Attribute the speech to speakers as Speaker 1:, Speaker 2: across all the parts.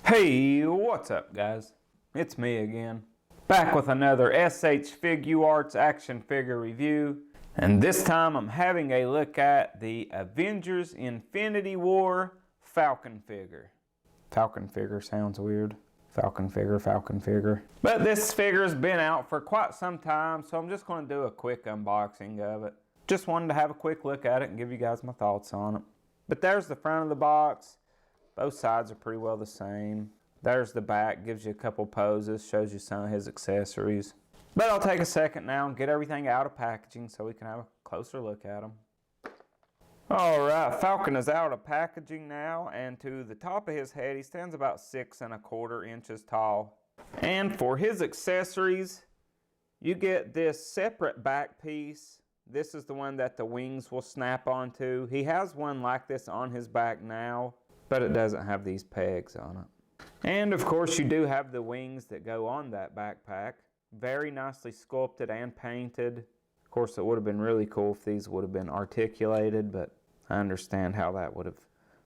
Speaker 1: Hey, what's up guys? It's me again. Back with another SH Figuarts action figure review. And this time I'm having a look at the Avengers Infinity War Falcon figure. Falcon figure sounds weird. Falcon figure. But this figure's been out for quite some time, so I'm just going to do a quick unboxing of it. Just wanted to have a quick look at it and give you guys my thoughts on it. But there's the front of the box. Both sides are pretty well the same. There's the back, gives you a couple poses, shows you some of his accessories. But I'll take a second now and get everything out of packaging so we can have a closer look at them. Alright, Falcon is out of packaging now, and to the top of his head he stands about 6¼ inches tall. And for his accessories, you get this separate back piece. This is the one that the wings will snap onto. He has one like this on his back now, but it doesn't have these pegs on it. And of course you do have the wings that go on that backpack. Very nicely sculpted and painted. Of course it would have been really cool if these would have been articulated, but I understand how that would have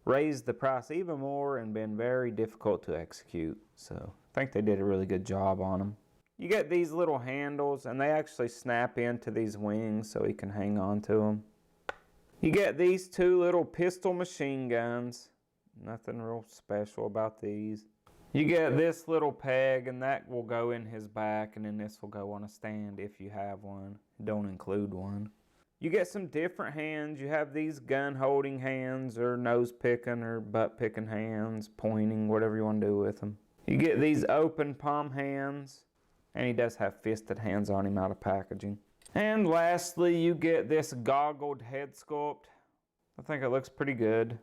Speaker 1: raised the price even more and been very difficult to execute. So I think they did a really good job on them. You get these little handles and they actually snap into these wings so he can hang on to them. You get these two little pistol machine guns. Nothing real special about these. You get this little peg and that will go in his back, and then this will go on a stand if you have one. Don't include one. You get some different hands. You have these gun holding hands, or nose picking or butt picking hands, pointing, whatever you want to do with them. You get these open palm hands, and he does have fisted hands on him out of packaging. And lastly, you get this goggled head sculpt. I think it looks pretty good.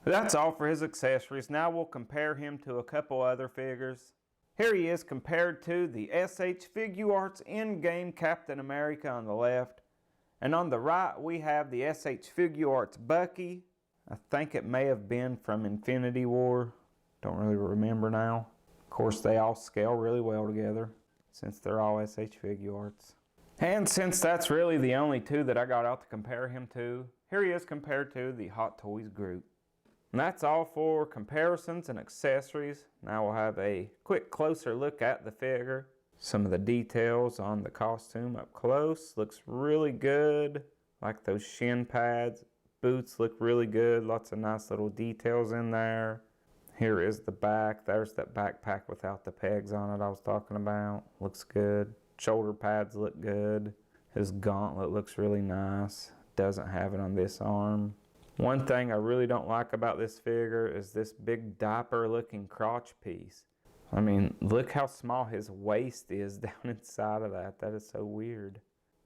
Speaker 1: That's all for his accessories. Now we'll compare him to a couple other figures. Here he is compared to the SH Figuarts in-game Captain America on the left. And on the right we have the SH Figuarts Bucky. I think it may have been from Infinity War. Don't really remember now. Of course they all scale really well together since they're all SH Figuarts. And since that's really the only two that I got out to compare him to, here he is compared to the Hot Toys group. And that's all for comparisons and accessories. Now we'll have a quick closer look at the figure. Some of the details on the costume up close. Looks really good. Like those shin pads. Boots look really good. Lots of nice little details in there. Here is the back. There's that backpack without the pegs on it I was talking about. Looks good. Shoulder pads look good. His gauntlet looks really nice. Doesn't have it on this arm. One thing I really don't like about this figure is this big diaper looking crotch piece. I mean, look how small his waist is down inside of that. That is so weird.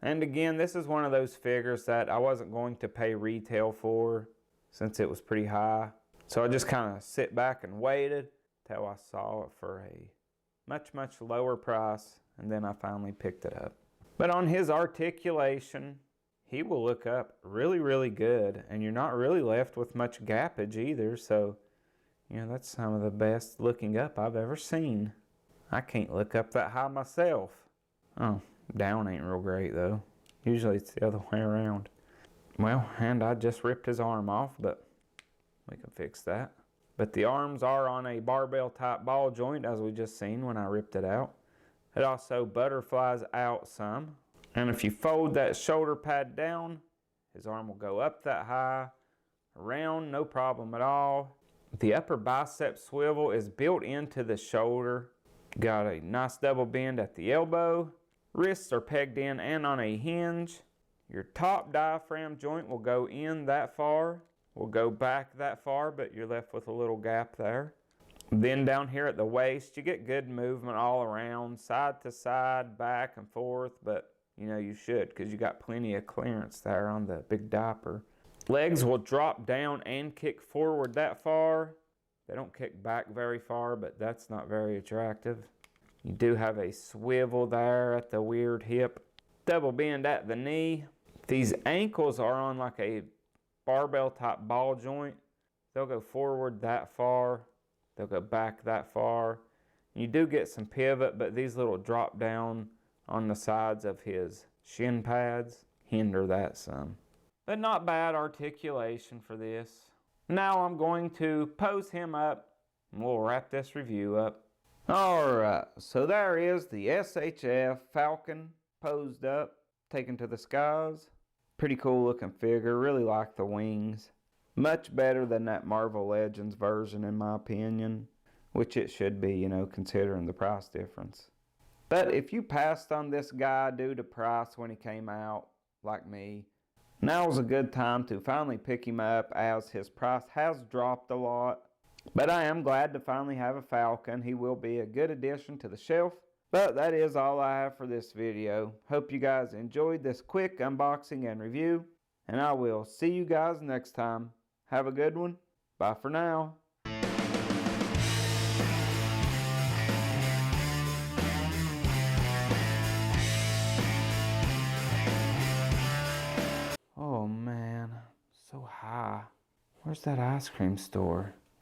Speaker 1: And again, this is one of those figures that I wasn't going to pay retail for since it was pretty high. So I just kind of sit back and waited till I saw it for a much lower price, and then I finally picked it up. But on his articulation, he will look up really good, and you're not really left with much gappage either, so you know, that's some of the best looking up I've ever seen. I can't look up that high myself. Oh, down ain't real great though. Usually it's the other way around. Well, and I just ripped his arm off, but we can fix that. But the arms are on a barbell type ball joint, as we just seen when I ripped it out. It also butterflies out some. And if you fold that shoulder pad down, his arm will go up that high, around, no problem at all. The upper bicep swivel is built into the shoulder. Got a nice double bend at the elbow. Wrists are pegged in and on a hinge. Your top diaphragm joint will go in that far. Will go back that far, but you're left with a little gap there. Then down here at the waist, you get good movement all around, side to side, back and forth, but you know you should, because you got plenty of clearance there on the big diaper. Legs will drop down and kick forward that far. They don't kick back very far, but that's not very attractive. You do have a swivel there at the weird hip. Double bend at the knee. These ankles are on like a barbell type ball joint. They'll go forward that far. They'll go back that far. You do get some pivot, but these little drop down on the sides of his shin pads hinder that some. But not bad articulation for this. Now I'm going to pose him up and we'll wrap this review up. Alright, so there is the SHF Falcon posed up, taken to the skies. Pretty cool looking figure, really like the wings. Much better than that Marvel Legends version in my opinion, which it should be, you know, considering the price difference. But if you passed on this guy due to price when he came out, like me, now's a good time to finally pick him up as his price has dropped a lot. But I am glad to finally have a Falcon. He will be a good addition to the shelf. But that is all I have for this video. Hope you guys enjoyed this quick unboxing and review. And I will see you guys next time. Have a good one. Bye for now. Oh man, so high. Where's that ice cream store?